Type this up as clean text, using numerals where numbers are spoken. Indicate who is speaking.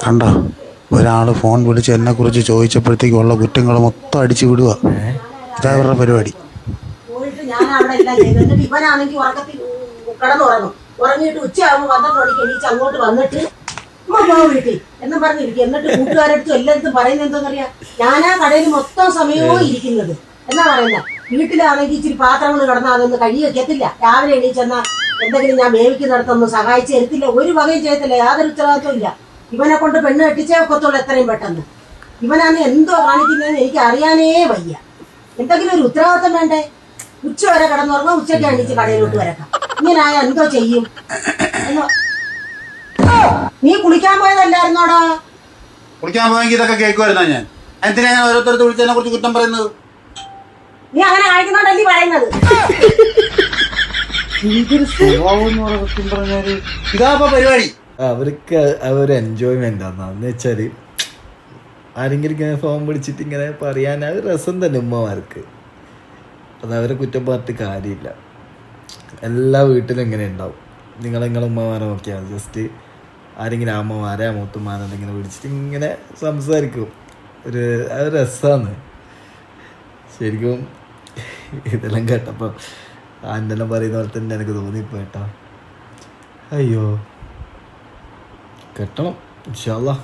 Speaker 1: കണ്ടോ, ഒരാൾ ഫോൺ വിളിച്ച് എന്നെക്കുറിച്ച് ചോദിച്ചപ്പോഴത്തേക്കുള്ള കുറ്റങ്ങൾ മൊത്തം അടിച്ചു വിടുക. ഇതാ അവരുടെ പരിപാടി.
Speaker 2: പോയിട്ട് ഞാൻ അവിടെ എല്ലാം ചെയ്തു. എന്നിട്ട് ഇവനാണെങ്കിൽ ഉറക്കത്തിൽ കിടന്നുറങ്ങും. ഉറങ്ങിയിട്ട് ഉച്ചയാകുമ്പോൾ 12 മണിക്ക് എണീച്ച് അങ്ങോട്ട് വന്നിട്ട് വീട്ടിൽ എന്നും പറഞ്ഞിരിക്കും. എന്നിട്ട് കൂട്ടുകാരടുത്തും എല്ലായിടത്തും പറയുന്നത് എന്താണെന്നറിയാം, ഞാനാ കടയിൽ മൊത്തം സമയവും ഇരിക്കുന്നത് എന്നാ പറയുന്നത്. വീട്ടിലാണെങ്കിൽ ഇച്ചിരി പാത്രങ്ങൾ കിടന്നാൽ അതൊന്നും കഴുകി വെക്കത്തില്ല. രാവിലെ എണീച്ചെന്നാൽ എന്തെങ്കിലും ഞാൻ വേവിക്കുന്നിടത്തൊന്നും സഹായിച്ച് തരത്തില്ല. ഒരു വകയും ചെയ്യത്തില്ല. യാതൊരു ഉത്തരവാദിത്വം ഇല്ല. ഇവനെ കൊണ്ട് പെണ്ണ് കെട്ടിച്ചേ ഒക്കത്തുള്ളൂ എത്രയും പെട്ടെന്ന്. ഇവനാണ് എന്തോ കാണിക്കുന്നതെന്ന് എനിക്ക് അറിയാനേ വയ്യ. എന്തെങ്കിലും ഒരു ഉത്തരവാദിത്വം വേണ്ടേ? ഉച്ച വരെ കിടന്നുറങ്ങാം, ഉച്ചയ്ക്ക് എണീച്ച് കടയിലോട്ട് വരക്കാം. ഇങ്ങനെ ആയാൽ എന്തോ ചെയ്യും? നീ കുളിക്കാൻ പോയതല്ലായിരുന്നോടാ?
Speaker 1: കുളിക്കാൻ പോയെങ്കിൽ ഇതൊക്കെ കേൾക്കുമായിരുന്നോ? ഞാൻ എന്തിനാ ഞാൻ ഓരോരുത്തരത്ത് വിളിച്ചതിനെ കുറിച്ച് കുറ്റം പറയുന്നത്?
Speaker 2: നീ അങ്ങനെ ആയിക്കുന്നോണ്ടല്ലേ പറയുന്നത്?
Speaker 1: ഇതാ പരിപാടി.
Speaker 3: അവർക്ക് അവർ എൻജോയ്മെന്റ് ആണ്. എന്ന് വെച്ചാല് ആരെങ്കിലും ഇങ്ങനെ ഫോൺ പിടിച്ചിട്ട് ഇങ്ങനെ പറയാൻ അത് രസം തന്നെ ഉമ്മമാർക്ക്. അത് അവരെ കുറ്റം പറഞ്ഞിട്ട് കാര്യമില്ല. എല്ലാ വീട്ടിലും ഇങ്ങനെ ഉണ്ടാവും. നിങ്ങളെ ഉമ്മമാരെ നോക്കിയാൽ മതി. ജസ്റ്റ് ആരെങ്കിലും അമ്മമാരെ മൂത്തുമാരെ ഇങ്ങനെ വിളിച്ചിട്ട് ഇങ്ങനെ സംസാരിക്കും. അത് രസമാണ് ശരിക്കും. ഇതെല്ലാം കേട്ടപ്പോൾ ആൻ്റെല്ലാം പറയുന്ന പോലെ തന്നെ എനിക്ക് തോന്നിപ്പോയിട്ടോ. അയ്യോ, കെട്ടണം ഇൻഷാ അല്ലാഹ്.